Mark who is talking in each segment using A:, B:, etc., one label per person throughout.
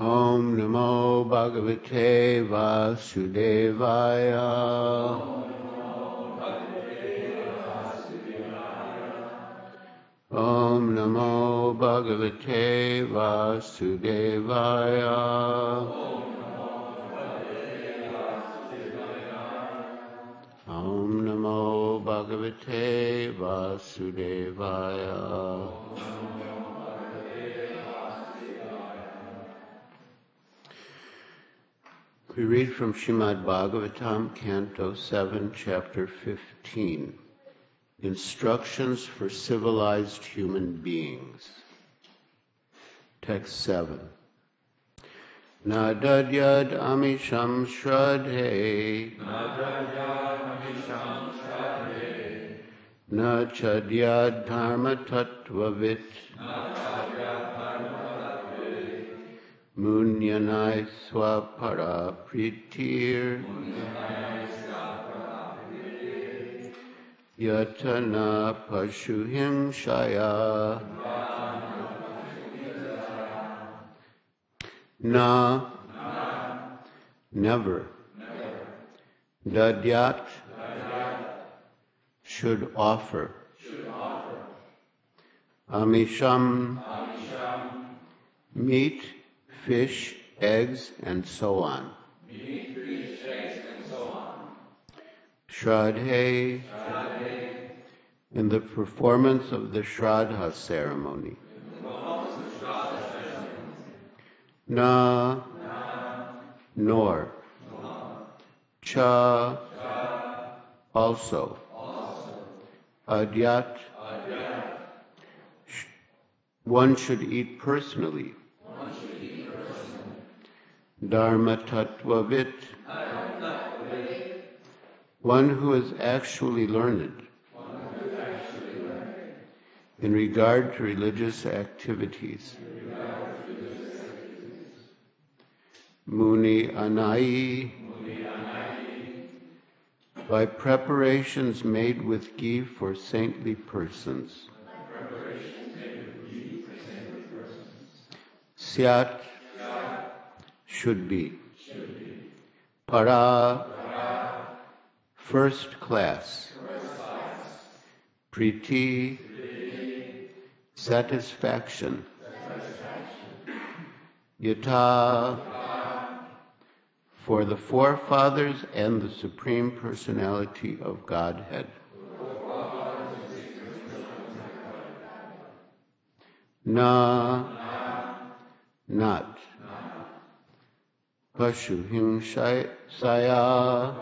A: Om Namo Bhagavate Vasudevaya. Om Namo Bhagavate Vasudevaya. Om Namo Bhagavate Vasudevaya. We read from Srimad Bhagavatam, Canto 7, Chapter 15. Instructions for civilized human beings. Text 7. Na dadyad amisam sraddhe. Na cadyad dharma-tattvavit. Muny-annaih para pritir. Yatha na pasu-himsaya. Na, never. Dadyad, should offer. Amisam, meat, fish, eggs, and so on. Sraddhe, in the performance of the sraddha ceremony. Na, nor. Cha, also. Dadyad, one should eat personally. Dharma-tattvavit, one who is actually learned in regard to religious activities. Muny-annaih, by preparations made with ghee for saintly persons. Syat, should be. Paro, first class. Pritir, satisfaction. Yatha, for the forefathers and the Supreme Personality of Godhead. Na, not. Pasu-himsaya,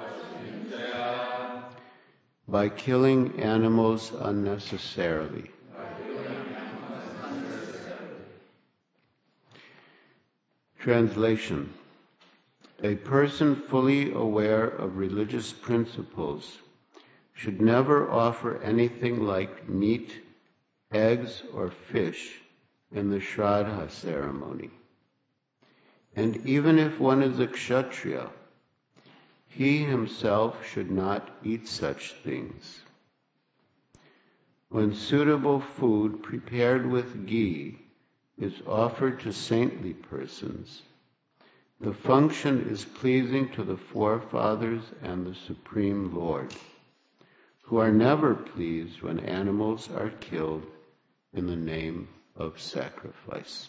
A: by killing animals unnecessarily. Translation. A person fully aware of religious principles should never offer anything like meat, eggs, or fish in the sraddha ceremony. And even if one is a ksatriya, he himself should not eat such things. When suitable food prepared with ghee is offered to saintly persons, the function is pleasing to the forefathers and the Supreme Lord, who are never pleased when animals are killed in the name of sacrifice.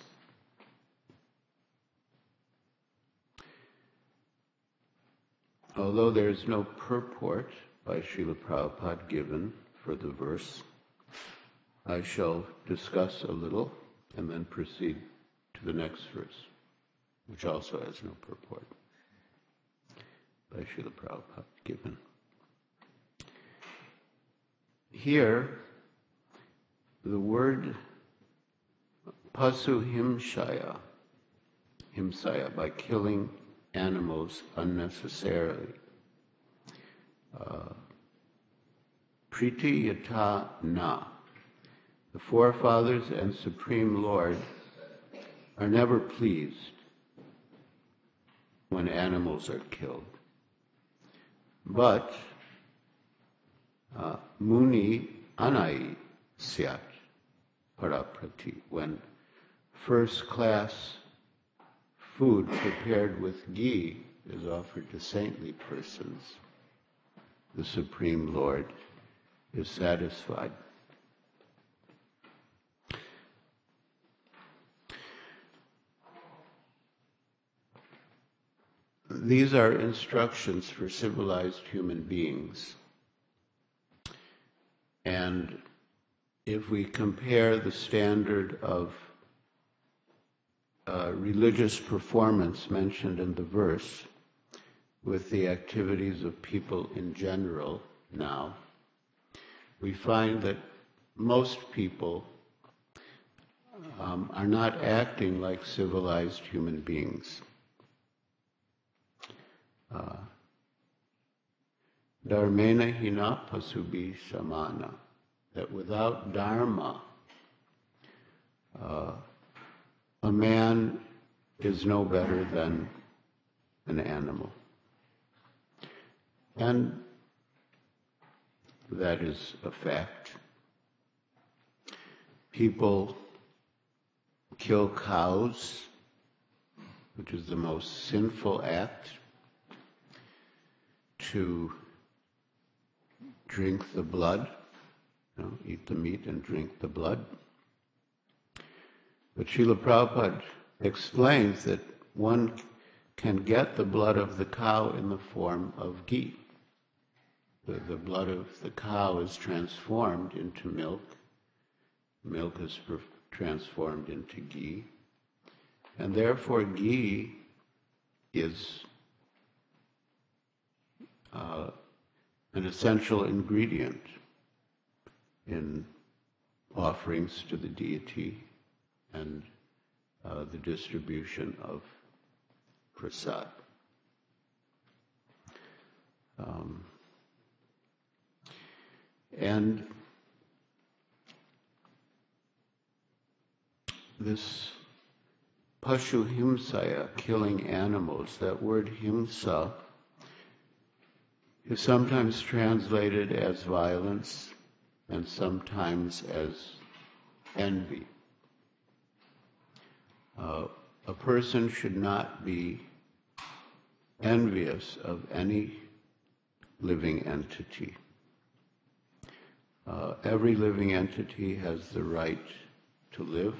A: Although there is no purport by Srila Prabhupada given for the verse, I shall discuss a little and then proceed to the next verse, which also has no purport by Srila Prabhupada given. Here, the word pasu-himsaya, by killing animals unnecessarily. Pritir yatha na. The forefathers and Supreme Lord are never pleased when animals are killed. But muny-annaih syat paraprati, when first class food prepared with ghee is offered to saintly persons, the Supreme Lord is satisfied. These are instructions for civilized human beings. And if we compare the standard of religious performance mentioned in the verse with the activities of people in general now, we find that most people are not acting like civilized human beings. Dharmena hina pasubhi samana, that without dharma, a man is no better than an animal. And that is a fact. People kill cows, which is the most sinful act, to drink the blood, eat the meat and drink the blood. But Srila Prabhupada explains that one can get the blood of the cow in the form of ghee. The blood of the cow is transformed into milk. Milk is transformed into ghee. And therefore ghee is an essential ingredient in offerings to the deity and the distribution of prasad. And this pasu-himsaya, killing animals, that word himsa is sometimes translated as violence and sometimes as envy. A person should not be envious of any living entity. Every living entity has the right to live,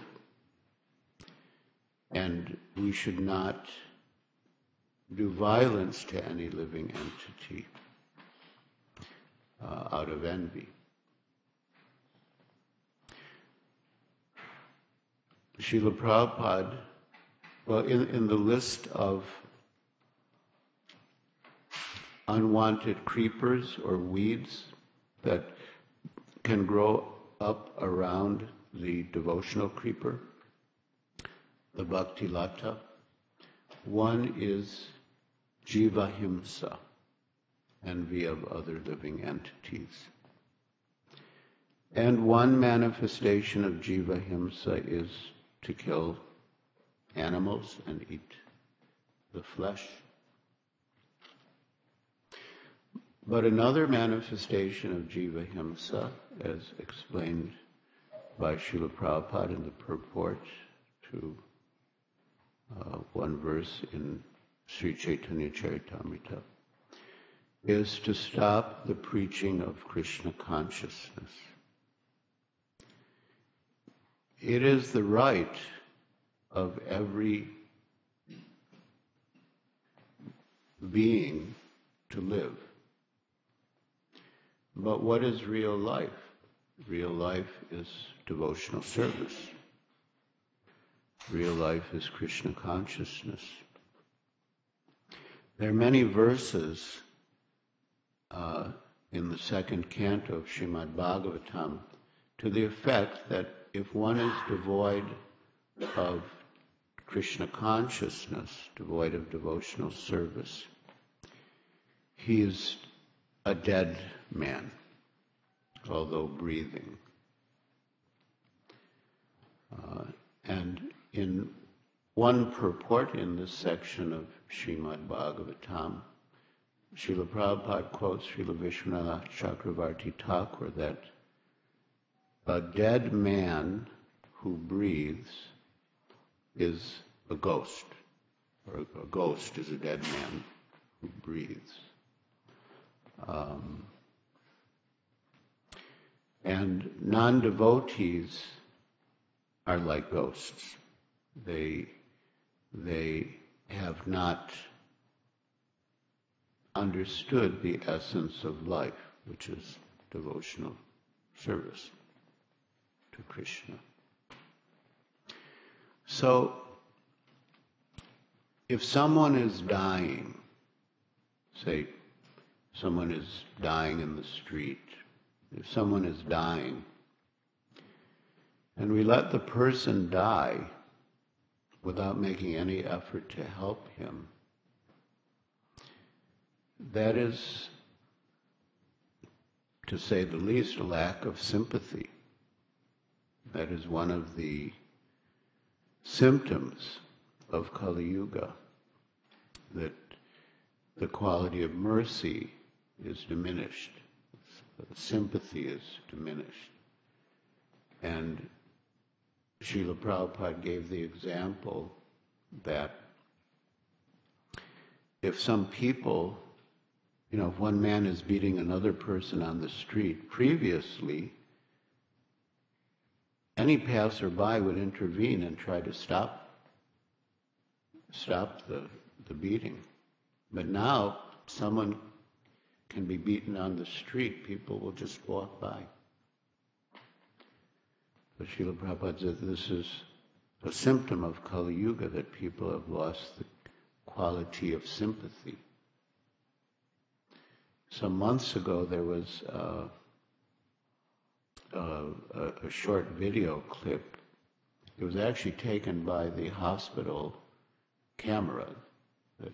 A: and we should not do violence to any living entity out of envy. Srila Prabhupada, well, in the list of unwanted creepers or weeds that can grow up around the devotional creeper, the bhakti lata, one is jiva himsa, envy of other living entities. And one manifestation of jiva himsa is to kill animals and eat the flesh. But another manifestation of jiva himsa, as explained by Srila Prabhupada in the purport to one verse in Sri Chaitanya Charitamrita, is to stop the preaching of Krishna consciousness. It is the right of every being to live. But what is real life? Real life is devotional service. Real life is Krishna consciousness. There are many verses in the second canto of Srimad Bhagavatam to the effect that if one is devoid of Krishna consciousness, devoid of devotional service, he is a dead man, although breathing. And in one purport in this section of Srimad Bhagavatam, Srila Prabhupada quotes Srila Vishwanath Chakravarti Thakur that a dead man who breathes is a ghost. or a ghost is a dead man who breathes. And non-devotees are like ghosts. They have not understood the essence of life, which is devotional service to Krishna. So, if someone is dying, say someone is dying in the street, if someone is dying, and we let the person die without making any effort to help him, that is, to say the least, a lack of sympathy. That is one of the symptoms of Kali Yuga, that the quality of mercy is diminished, sympathy is diminished. And Srila Prabhupada gave the example that if some people, if one man is beating another person on the street, previously, any passerby would intervene and try to stop the beating. But now, someone can be beaten on the street, people will just walk by. But Srila Prabhupada said this is a symptom of Kali Yuga, that people have lost the quality of sympathy. Some months ago there was a short video clip. It was actually taken by the hospital camera. That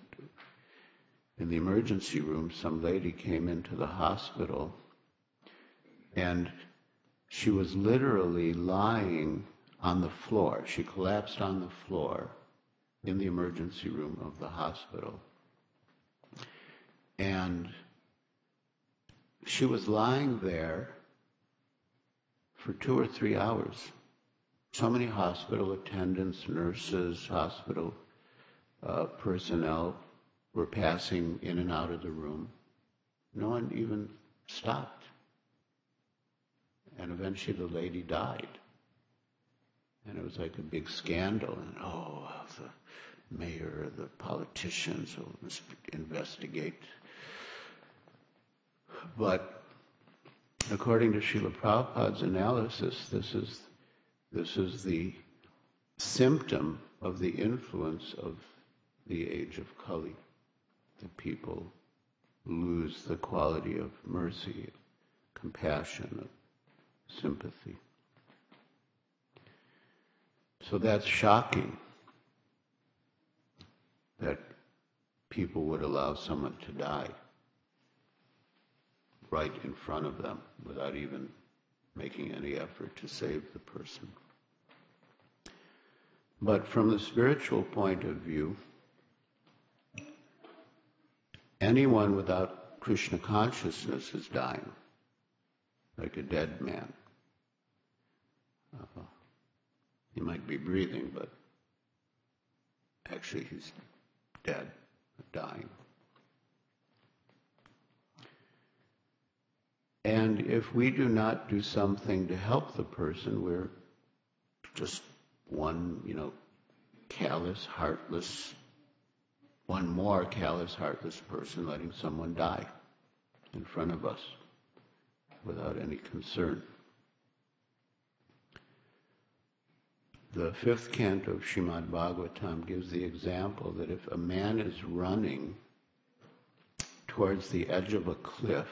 A: in the emergency room, some lady came into the hospital and she was literally lying on the floor. She collapsed on the floor in the emergency room of the hospital. And she was lying there for 2 or 3 hours. So many hospital attendants, nurses, hospital personnel were passing in and out of the room. No one even stopped. And eventually the lady died. And it was like a big scandal. And the mayor, the politicians will investigate. But according to Srila Prabhupada's analysis, this is the symptom of the influence of the age of Kali. The people lose the quality of mercy, compassion, of sympathy. So that's shocking, that people would allow someone to die right in front of them without even making any effort to save the person. But from the spiritual point of view, anyone without Krishna consciousness is dying, like a dead man. He might be breathing, but actually he's dead, dying. And if we do not do something to help the person, we're just one, callous, heartless, one more callous, heartless person letting someone die in front of us without any concern. The 5th canto of Srimad Bhagavatam gives the example that if a man is running towards the edge of a cliff,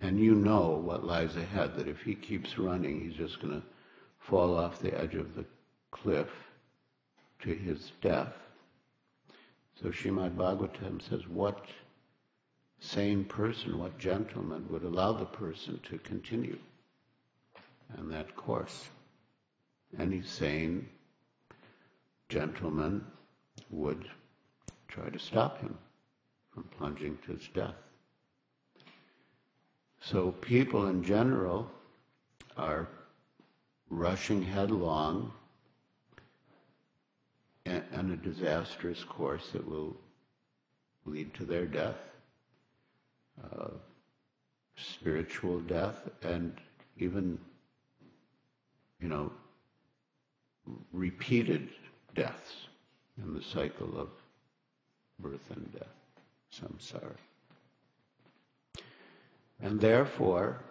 A: and you know what lies ahead, that if he keeps running, he's just going to fall off the edge of the cliff to his death. So Srimad Bhagavatam says, what sane person, what gentleman would allow the person to continue on that course? Any sane gentleman would try to stop him from plunging to his death. So people in general are rushing headlong and a disastrous course that will lead to their death, spiritual death, and even, repeated deaths in the cycle of birth and death, samsara. And therefore,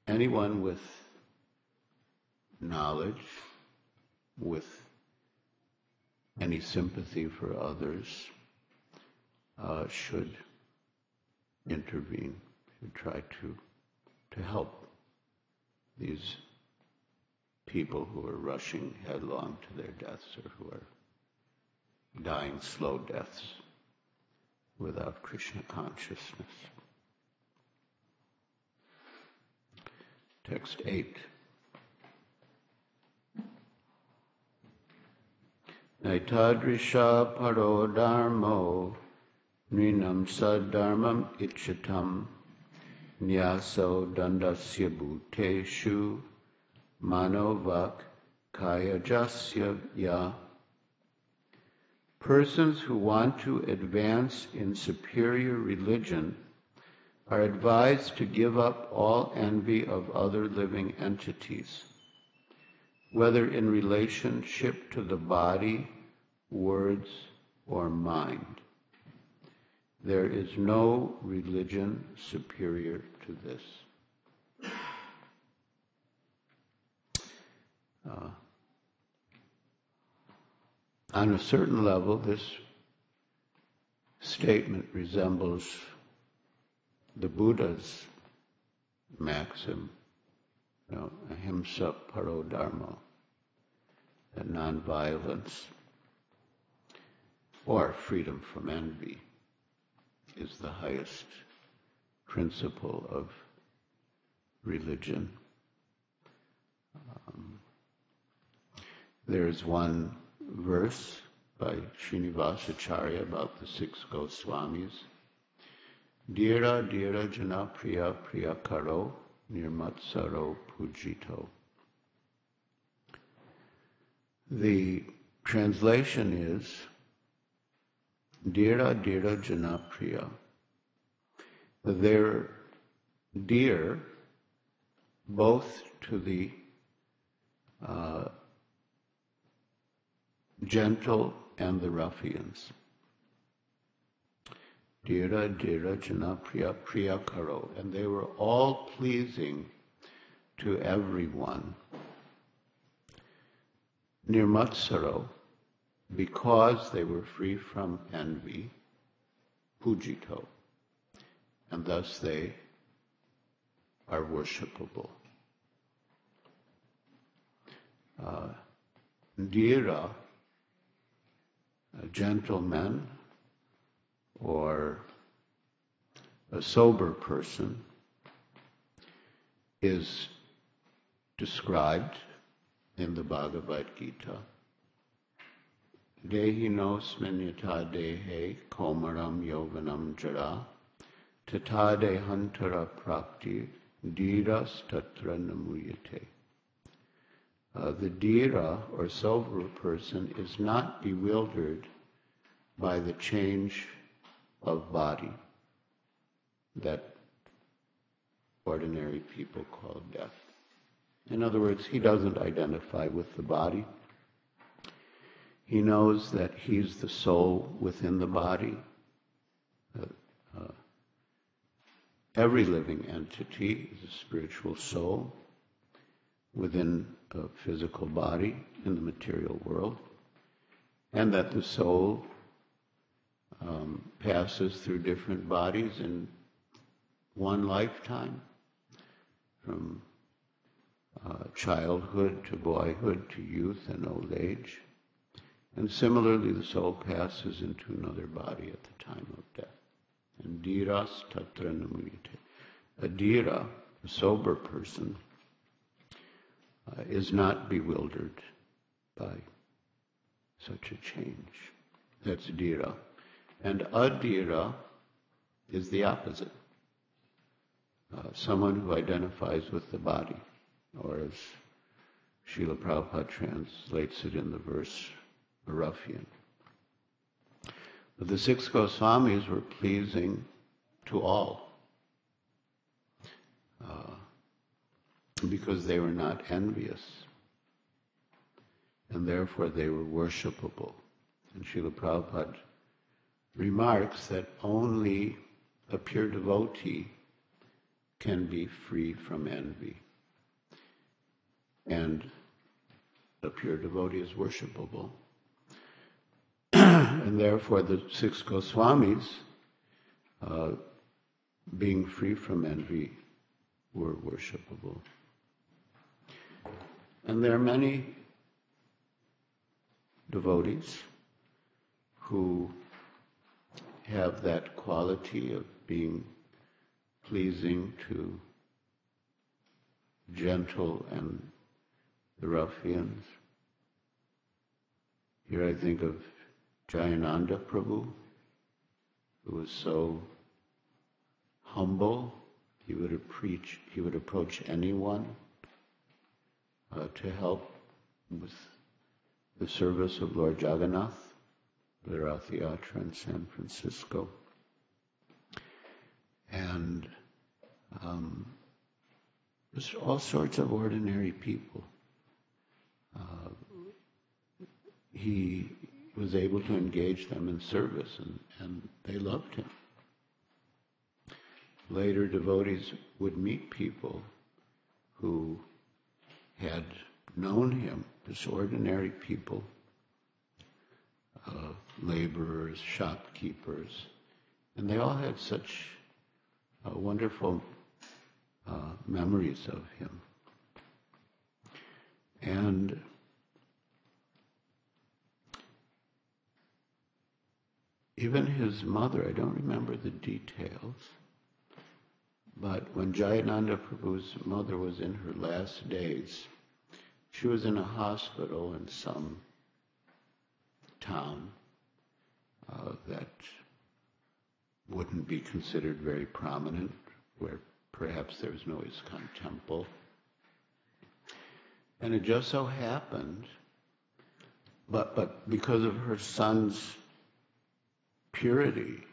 A: anyone with knowledge, with any sympathy for others, should intervene, should try to help these people who are rushing headlong to their deaths, or who are dying slow deaths without Krishna consciousness. Text 8. Naitadrsah paro dharmo nrnam sad-dharmam icchatam nyaso dandasya bhutesu mano-vak-kayajasya ya. Persons who want to advance in superior religion are advised to give up all envy of other living entities, whether in relationship to the body, words, or mind. There is no religion superior to this. On a certain level, this statement resembles the Buddha's maxim, ahimsa paro dharmo, that nonviolence, or freedom from envy, is the highest principle of religion. There's one verse by Srinivasacharya about the 6 Goswamis. Dhira dhira jana priya priya karo nirmatsaro pujito. The translation is Dhira dhira jana priya. They're dear both to the gentle and the ruffians. Dhira dhira jana priya priya karo. And they were all pleasing to everyone. Nirmatsaro, because they were free from envy, pujito, and thus they are worshipable. Dhira, a gentleman or a sober person, is described in the Bhagavad Gita. Dehinosmin yatha dehe komaram yovanam jara tata dehantara prakti dhiras tatra namuyate. The dhira, or sober person, is not bewildered by the change of body that ordinary people call death. In other words, he doesn't identify with the body. He knows that he's the soul within the body. Every living entity is a spiritual soul within a physical body in the material world, and that the soul passes through different bodies in one lifetime, from childhood to boyhood to youth and old age. And similarly, the soul passes into another body at the time of death. And dhiras tatra namuyate. A dhira, a sober person, is not bewildered by such a change. That's dhira. And adhira is the opposite. Someone who identifies with the body, or as Srila Prabhupada translates it in the verse a ruffian. But the six Goswamis were pleasing to all because they were not envious, and therefore they were worshipable. And Srila Prabhupada remarks that only a pure devotee can be free from envy. And a pure devotee is worshipable. And therefore the six Goswamis, being free from envy, were worshipable. And there are many devotees who have that quality of being pleasing to gentle and the ruffians. Here I think of Jayananda Prabhu, who was so humble. He would approach anyone to help with the service of Lord Jagannath, the Rath Yatra in San Francisco. And just all sorts of ordinary people. He was able to engage them in service, and they loved him. Later, devotees would meet people who had known him, just ordinary people, laborers, shopkeepers, and they all had such wonderful memories of him. And even his mother, I don't remember the details, but when Jayananda Prabhu's mother was in her last days, she was in a hospital in some town that wouldn't be considered very prominent, where perhaps there was no ISKCON temple. And it just so happened, but because of her son's purity,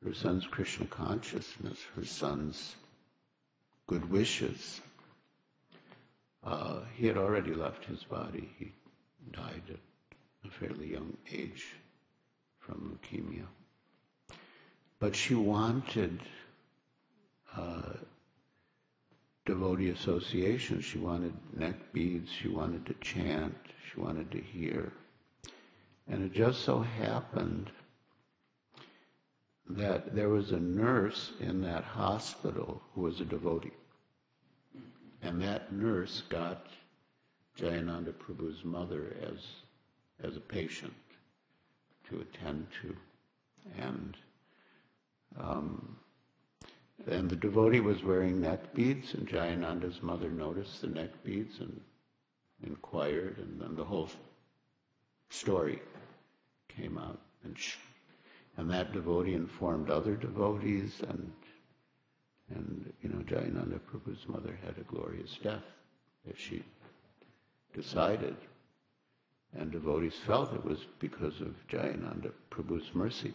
A: her son's Krishna consciousness, her son's good wishes, he had already left his body. He died at a fairly young age from leukemia. But she wanted devotee association. She wanted neck beads, she wanted to chant, she wanted to hear. And it just so happened that there was a nurse in that hospital who was a devotee. And that nurse got Jayananda Prabhu's mother as a patient to attend to. And the devotee was wearing neck beads, and Jayananda's mother noticed the neck beads and inquired, and then the whole story came out. And that devotee informed other devotees, and Jayananda Prabhu's mother had a glorious death, as she decided. And devotees felt it was because of Jayananda Prabhu's mercy,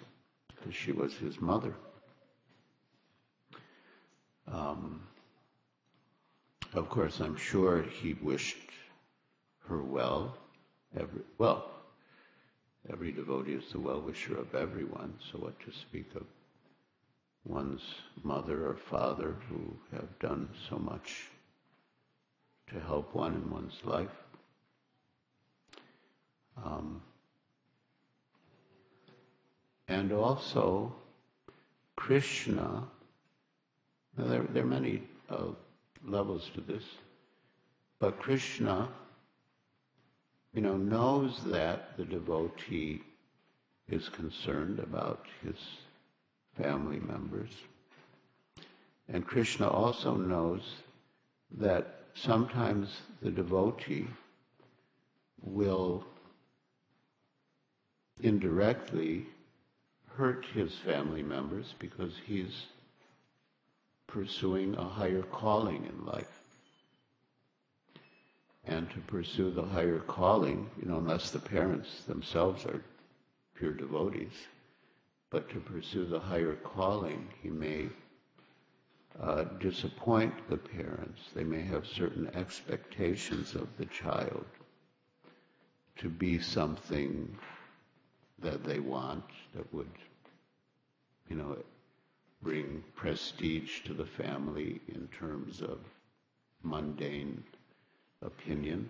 A: because she was his mother. Of course, I'm sure he wished her well. Every devotee is the well-wisher of everyone, so what to speak of one's mother or father who have done so much to help one in one's life. And also, Krishna, there are many levels to this, but Krishna, knows that the devotee is concerned about his family members. And Krishna also knows that sometimes the devotee will indirectly hurt his family members because he's pursuing a higher calling in life. and to pursue the higher calling, unless the parents themselves are pure devotees, but to pursue the higher calling, he may disappoint the parents. They may have certain expectations of the child to be something that they want, that would, bring prestige to the family in terms of mundane opinion.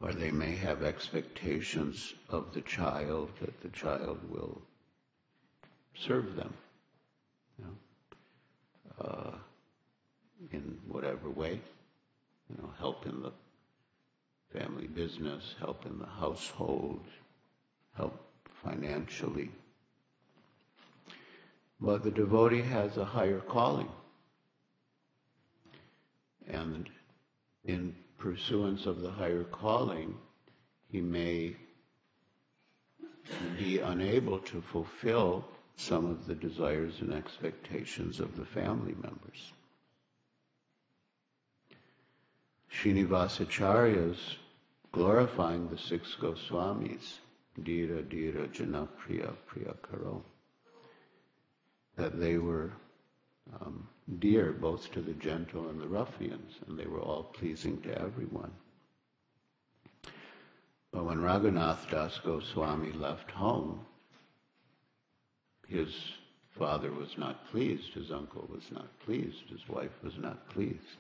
A: Or they may have expectations of the child that the child will serve them, in whatever way, help in the family business, help in the household, help financially. But the devotee has a higher calling. And in pursuance of the higher calling, he may be unable to fulfill some of the desires and expectations of the family members. Srinivasacharya's glorifying the six Goswamis, Dhira, Dhira, Jana, Priya, Priya Karo, that they were dear both to the gentle and the ruffians, and they were all pleasing to everyone. But when Raghunath Das Goswami left home, his father was not pleased, his uncle was not pleased, his wife was not pleased.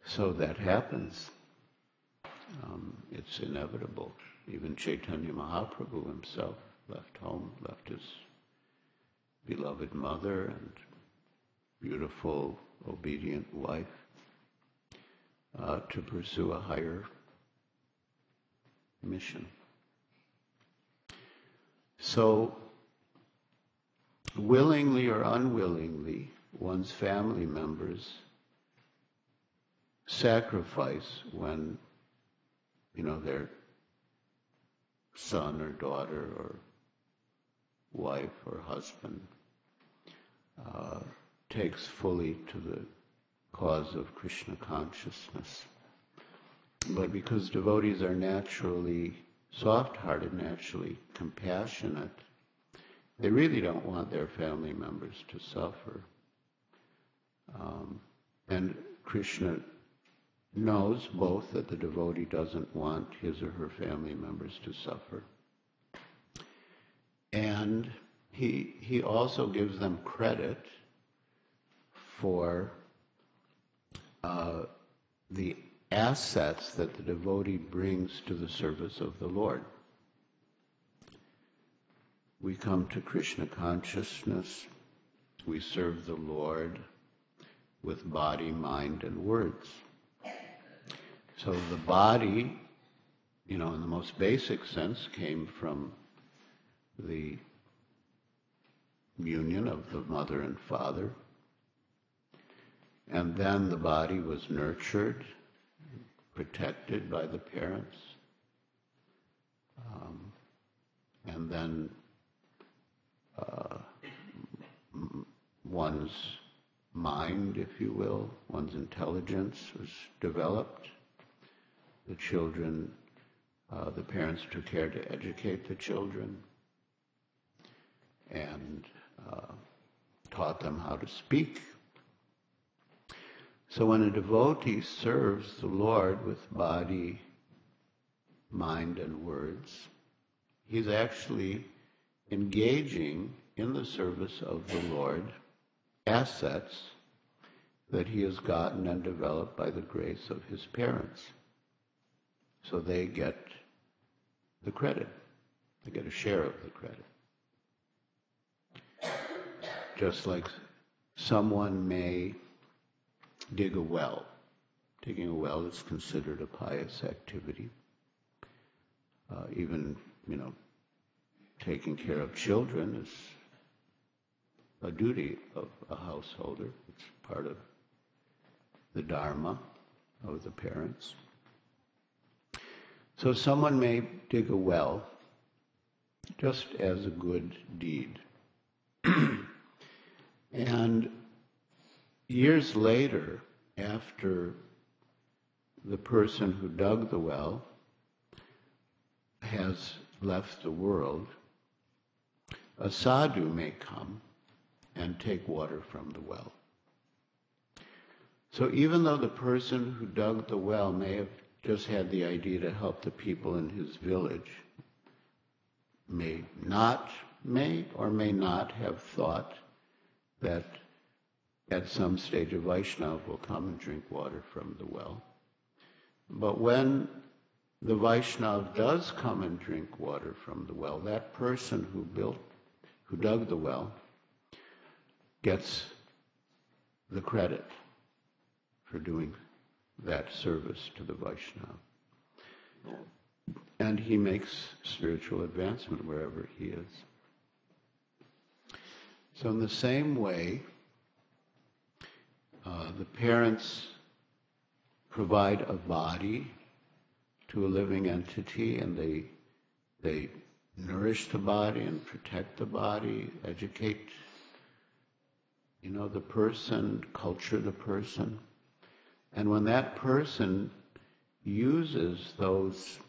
A: So that happens. It's inevitable. Even Chaitanya Mahaprabhu himself left home, left his beloved mother and beautiful, obedient wife to pursue a higher mission. So, willingly or unwillingly, one's family members sacrifice when, their son or daughter or wife or husband takes fully to the cause of Krishna consciousness. But because devotees are naturally soft-hearted, naturally compassionate, they really don't want their family members to suffer. And Krishna knows both that the devotee doesn't want his or her family members to suffer, and he also gives them credit for the assets that the devotee brings to the service of the Lord. We come to Krishna consciousness, we serve the Lord with body, mind, and words. So the body, in the most basic sense, came from the union of the mother and father. And then the body was nurtured, protected by the parents. And then one's mind, if you will, one's intelligence was developed. The children, the parents took care to educate the children and taught them how to speak. So when a devotee serves the Lord with body, mind, and words, he's actually engaging in the service of the Lord assets that he has gotten and developed by the grace of his parents. So they get the credit. They get a share of the credit. Just like someone may dig a well. Digging a well is considered a pious activity. Even, taking care of children is a duty of a householder. It's part of the dharma of the parents. So someone may dig a well just as a good deed. And years later, after the person who dug the well has left the world, a sadhu may come and take water from the well. So even though the person who dug the well may have just had the idea to help the people in his village, may or may not have thought that at some stage a Vaishnava will come and drink water from the well. But when the Vaishnava does come and drink water from the well, that person who dug the well gets the credit for doing that service to the Vaishnava. And he makes spiritual advancement wherever he is. So in the same way, the parents provide a body to a living entity, and they nourish the body and protect the body, educate, the person, culture the person. And when that person uses those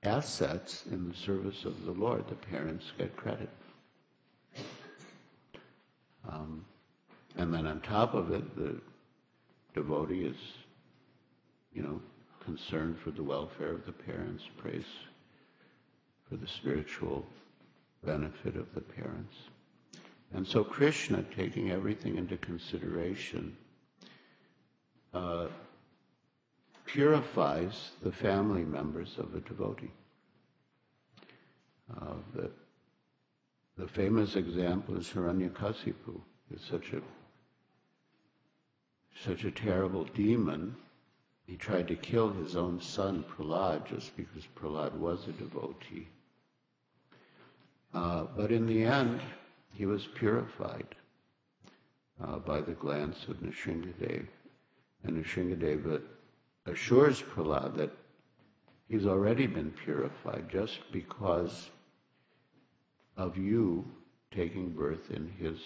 A: assets in the service of the Lord, the parents get credit. And then on top of it, the devotee is, concerned for the welfare of the parents, prays for the spiritual benefit of the parents. And so Krishna, taking everything into consideration, purifies the family members of a devotee. The famous example is Hiranyakasipu. He's such a terrible demon. He tried to kill his own son Prahlad just because Prahlad was a devotee. But in the end, he was purified by the glance of Nrsingadev. And Nrsingadeva assures Prahlad that he's already been purified just because of you taking birth in his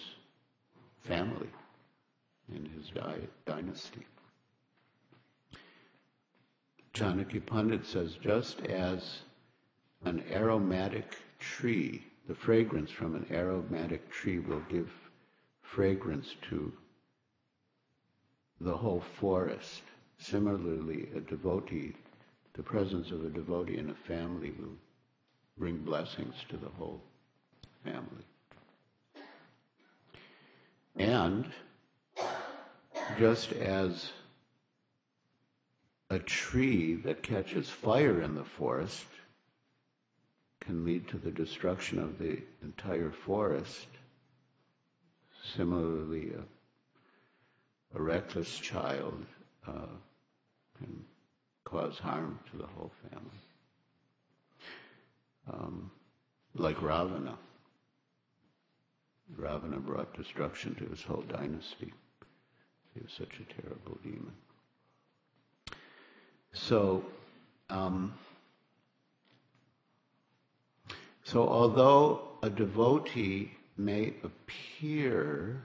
A: family, in his dynasty. Chanakya Pandit says, just as an aromatic tree, the fragrance from an aromatic tree will give fragrance to the whole forest, similarly a devotee, the presence of a devotee in a family will bring blessings to the whole family. And just as a tree that catches fire in the forest can lead to the destruction of the entire forest, similarly a reckless child can cause harm to the whole family. Like Ravana. Ravana brought destruction to his whole dynasty. He was such a terrible demon. So although a devotee may appear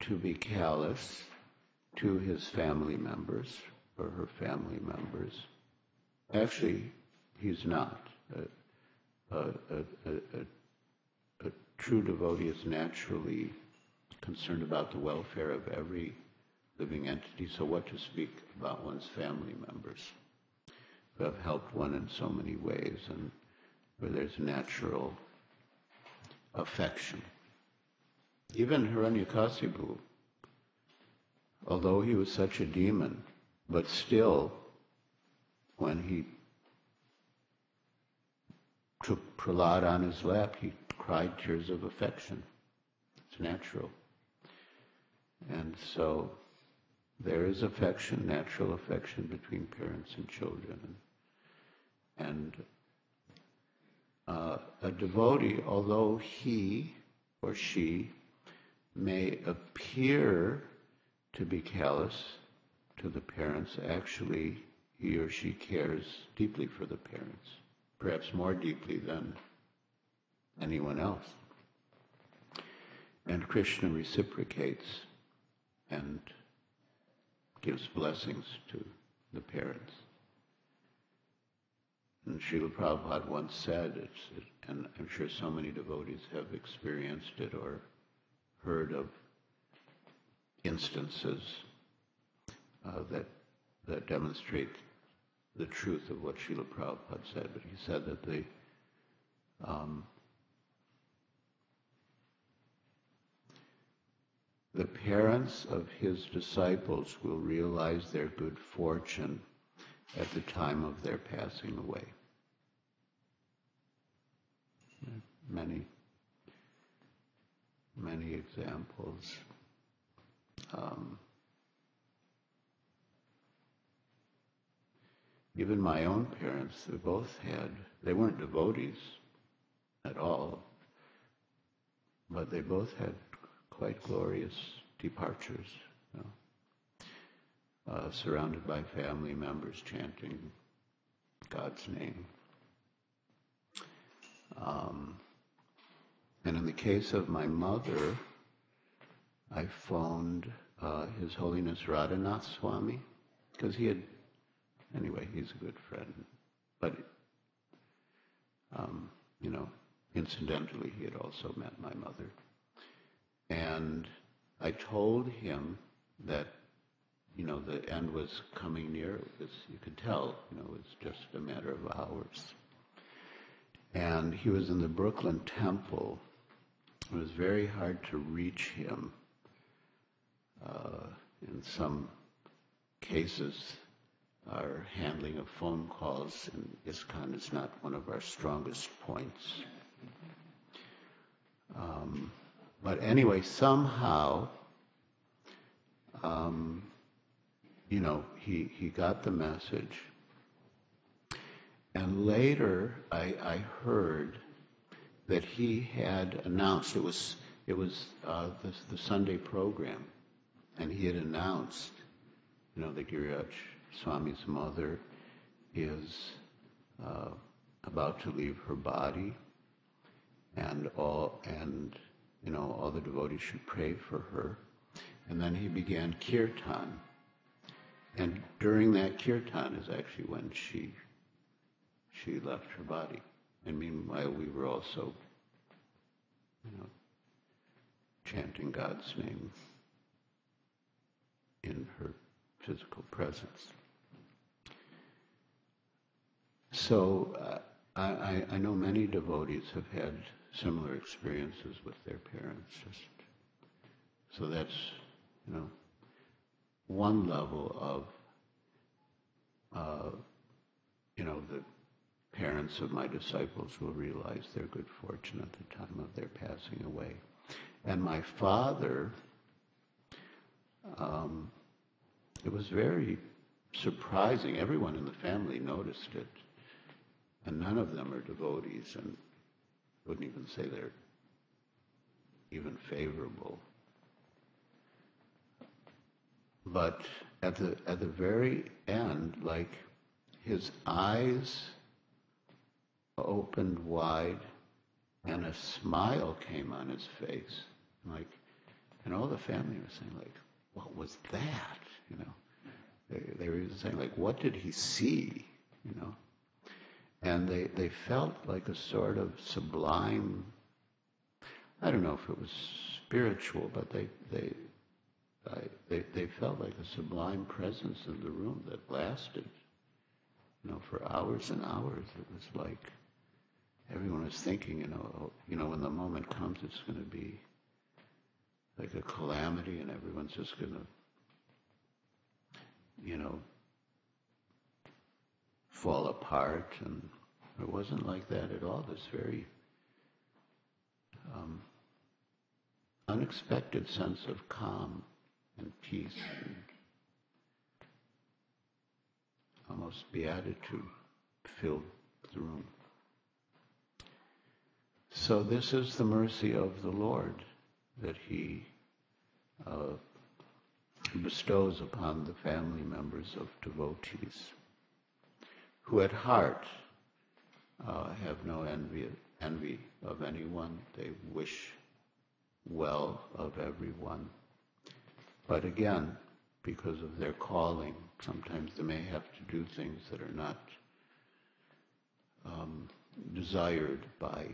A: to be callous to his family members or her family members, actually he's not. A true devotee is naturally concerned about the welfare of every living entity, so what to speak about one's family members who have helped one in so many ways and where there's natural affection. Even Hiranyakasipu, although he was such a demon, but still, when he took Prahlad on his lap, he cried tears of affection. It's natural. And so there is affection, natural affection between parents and children. And a devotee, although he or she may appear to be callous to the parents, actually he or she cares deeply for the parents, perhaps more deeply than anyone else. And Krishna reciprocates and gives blessings to the parents. And Srila Prabhupada once said, and I'm sure so many devotees have experienced it or heard of instances that demonstrate the truth of what Srila Prabhupada said. But he said that the parents of his disciples will realize their good fortune at the time of their passing away. Many examples. Even my own parents, they weren't devotees at all, but they both had quite glorious departures, surrounded by family members chanting God's name. And in the case of my mother, I phoned His Holiness Giriraj Swami, because he's a good friend. But, incidentally, he had also met my mother. And I told him that, the end was coming near. You could tell, it was just a matter of hours. And he was in the Brooklyn Temple. It was very hard to reach him. In some cases, our handling of phone calls in ISKCON is not one of our strongest points. But anyway, somehow, he got the message. And later, I heard that he had announced, it was the Sunday program, and he had announced, that Giriraj Swami's mother is about to leave her body, and all the devotees should pray for her. And then he began kirtan, and during that kirtan is actually when she left her body. And meanwhile, we were also, chanting God's name in her physical presence. So I know many devotees have had similar experiences with their parents. So that's, one level of, the parents of my disciples will realize their good fortune at the time of their passing away. And my father, it was very surprising. Everyone in the family noticed it. And none of them are devotees, and wouldn't even say they're even favorable. But at the very end, like, his eyes opened wide and a smile came on his face. And all the family was saying, what was that? They were even saying, what did he see? And they felt like a sort of sublime, I don't know if it was spiritual, but they felt like a sublime presence in the room that lasted, for hours and hours. It was like everyone was thinking, when the moment comes, it's going to be like a calamity, and everyone's just going to, fall apart. And it wasn't like that at all. This very unexpected sense of calm and peace and almost beatitude filled the room. So this is the mercy of the Lord that He bestows upon the family members of devotees, who at heart have no envy of anyone. They wish well of everyone. But again, because of their calling, sometimes they may have to do things that are not desired by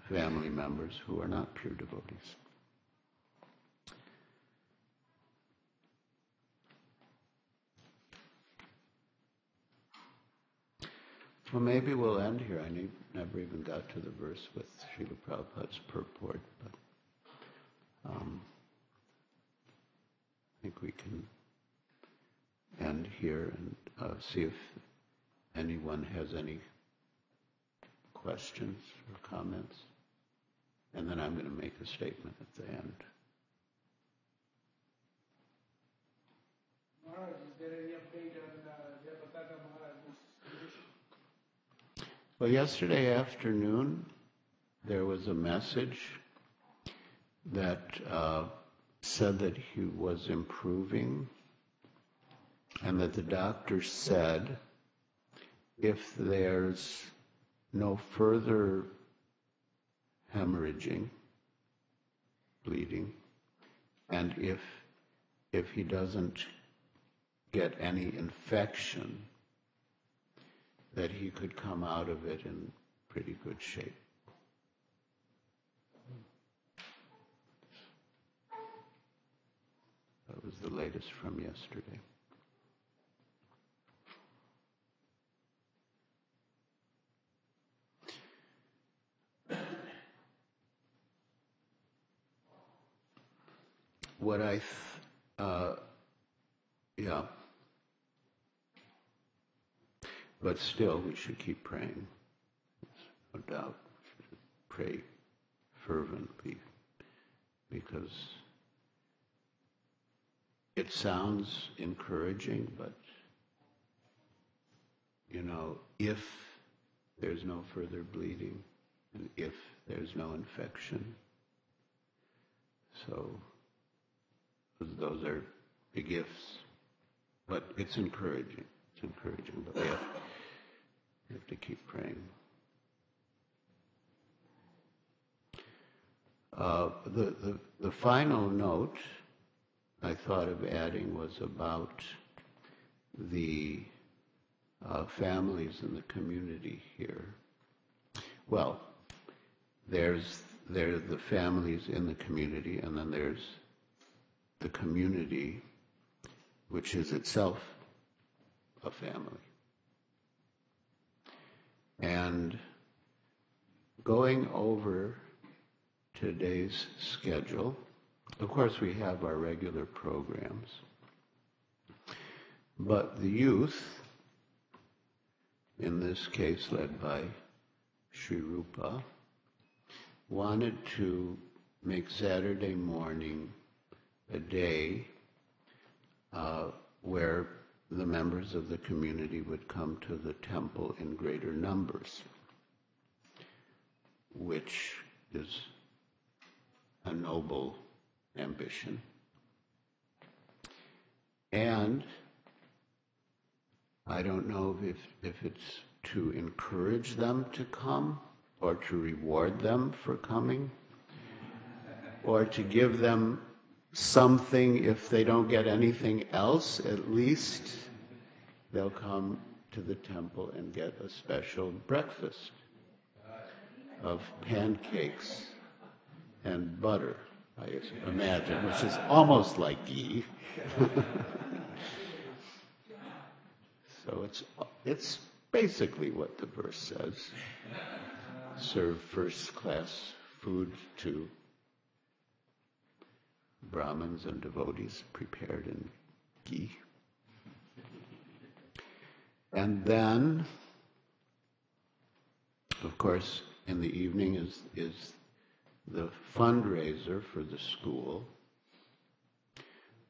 A: family members who are not pure devotees. Well, maybe we'll end here. I never even got to the verse with Srila Prabhupada's purport, but I think we can end here and see if anyone has any questions or comments. And then I'm going to make a statement at the end.
B: Maharaj, is there any update on Bhagavatam Maharaj's condition?
A: Well, yesterday afternoon, there was a message that said that he was improving, and that the doctor said if there's no further hemorrhaging, bleeding, and if he doesn't get any infection, that he could come out of it in pretty good shape. That was the latest from yesterday. What yeah. But still, we should keep praying. No doubt. We should pray fervently, because it sounds encouraging, but, if there's no further bleeding, and if there's no infection, so those are big ifs. But it's encouraging. It's encouraging, but we have to keep praying. The final note I thought of adding was about the families in the community here. Well, there are the families in the community, and then there's the community, which is itself a family. And going over today's schedule, of course we have our regular programs, but the youth, in this case led by Sri Rupa, wanted to make Saturday morning a day where the members of the community would come to the temple in greater numbers, which is a noble ambition. And I don't know if it's to encourage them to come, or to reward them for coming, or to give them something. If they don't get anything else, at least they'll come to the temple and get a special breakfast of pancakes and butter, I imagine, which is almost like ghee. So it's basically what the verse says. Serve first-class food to Brahmins and devotees prepared in ghee. And then, of course, in the evening is the fundraiser for the school.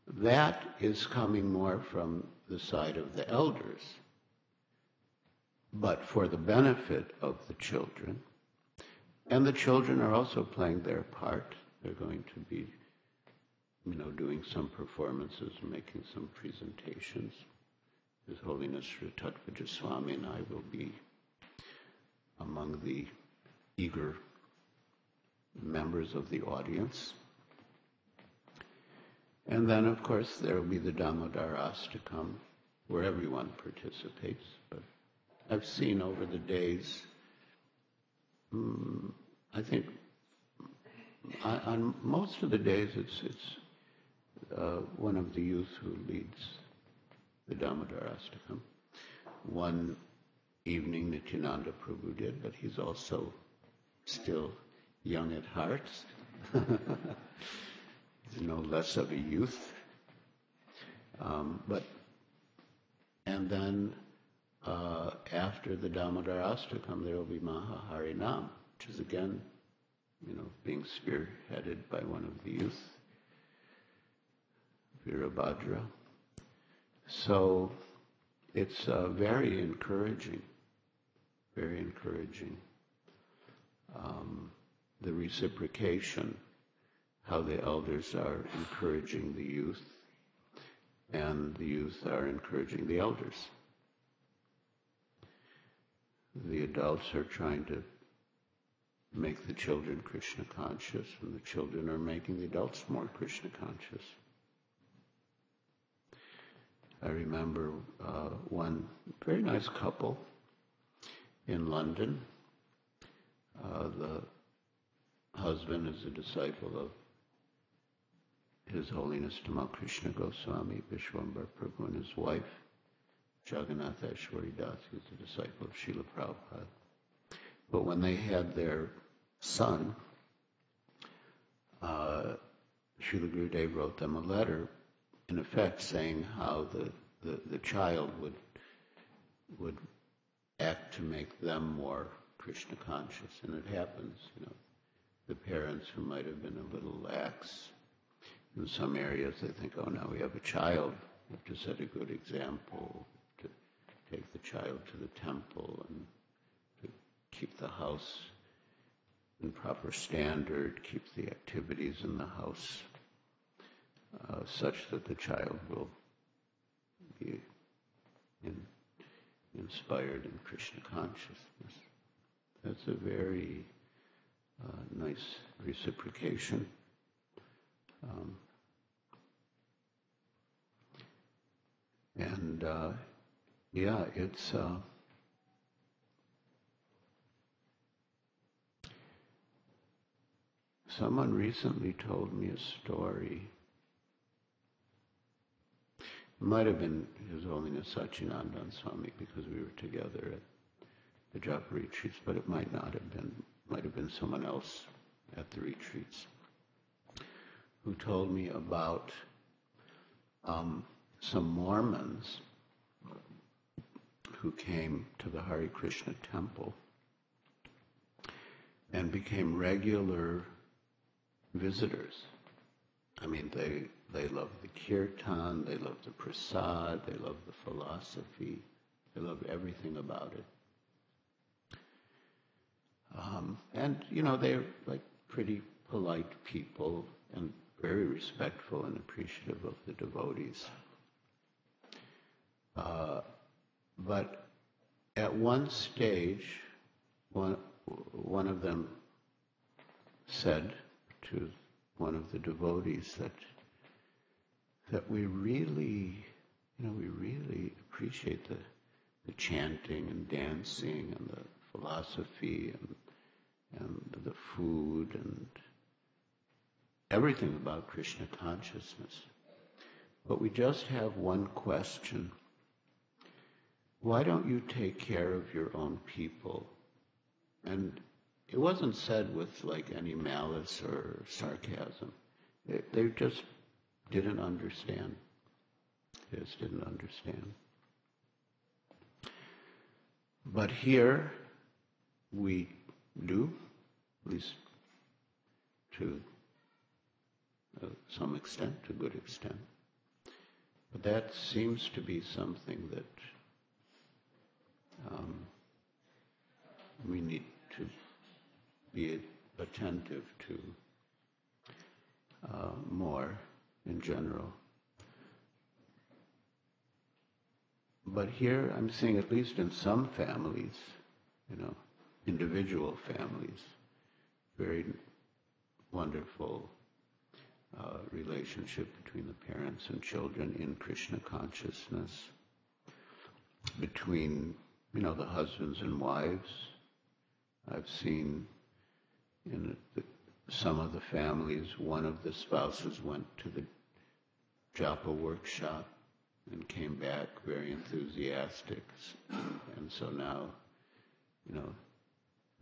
A: That is coming more from the side of the elders, but for the benefit of the children. And the children are also playing their part. They're going to be, doing some performances, making some presentations. His Holiness Sri Giriraj Swami and I will be among the eager members of the audience. And then, of course, there will be the Damodarasa to come, where everyone participates. But I've seen over the days, I think on most of the days it's one of the youth who leads the Damodarasa to come. One evening Nityananda Prabhu did, but he's also still young at heart. He's no less of a youth. And then after the Damodarasa come, there will be Maha Harinam, which is again, being spearheaded by one of the youth, Virabhadra. So it's very encouraging, very encouraging. The reciprocation, how the elders are encouraging the youth, and the youth are encouraging the elders. The adults are trying to make the children Krishna conscious, and the children are making the adults more Krishna conscious. I remember one very nice couple in London. The husband is a disciple of His Holiness Tamal Krishna Goswami, Vishwambar Prabhu, and his wife, Jagannath Ashwari Das, who's a disciple of Srila Prabhupada. But when they had their son, Srila Gurudev wrote them a letter, in effect saying how the child would act to make them more Krishna conscious. And it happens, the parents who might have been a little lax in some areas, they think, oh, now we have a child, we have to set a good example, to take the child to the temple and to keep the house in proper standard, keep the activities in the house such that the child will be inspired in Krishna consciousness. That's a very nice reciprocation. It's someone recently told me a story. It might have been His Holiness Satchidananda Swami, because we were together at the japa retreats, but it might not have been. Might have been someone else at the retreats who told me about some Mormons who came to the Hare Krishna temple and became regular visitors. I mean, they love the kirtan, they love the prasad, they love the philosophy, they love everything about it. And they're like pretty polite people and very respectful and appreciative of the devotees. But at one stage, one of them said to one of the devotees that we really appreciate the chanting and dancing and the philosophy and the food and everything about Krishna consciousness. But we just have one question. Why don't you take care of your own people? And it wasn't said with like any malice or sarcasm. They just didn't understand. They just didn't understand. But here we do, at least to some extent, to a good extent. But that seems to be something that we need to be attentive to more in general. But here I'm seeing, at least in some families, individual families, very wonderful relationship between the parents and children in Krishna consciousness, between, the husbands and wives. I've seen in some of the families, one of the spouses went to the japa workshop and came back very enthusiastic. And so now,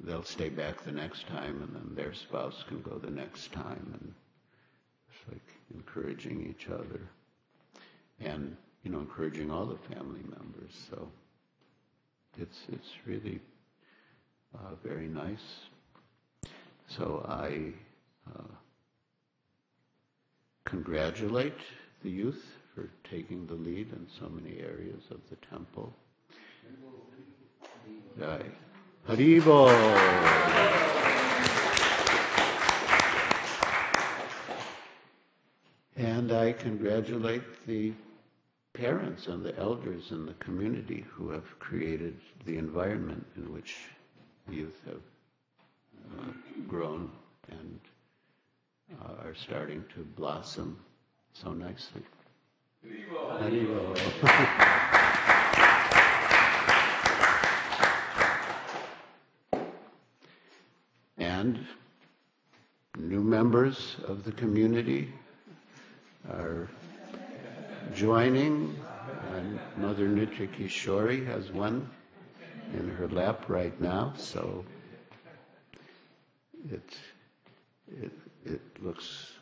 A: they'll stay back the next time, and then their spouse can go the next time, and it's like encouraging each other, and encouraging all the family members. So it's really very nice. So I congratulate the youth for taking the lead in so many areas of the temple. Jai. Haribol. And I congratulate the parents and the elders in the community who have created the environment in which youth have grown and are starting to blossom so nicely. Haribol. And new members of the community are joining, and Mother Nitya Kishori has one in her lap right now, so it looks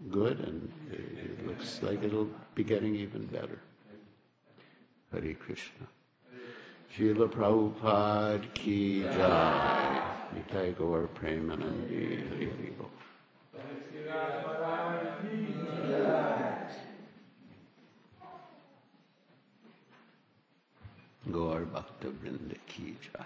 A: good, and it looks like it'll be getting even better. Hare Krishna. Srila Prabhupada ki jai. Nitai Gaur Premanandi. Hare Bol. Gaur Bhakta Vrinda ki jai.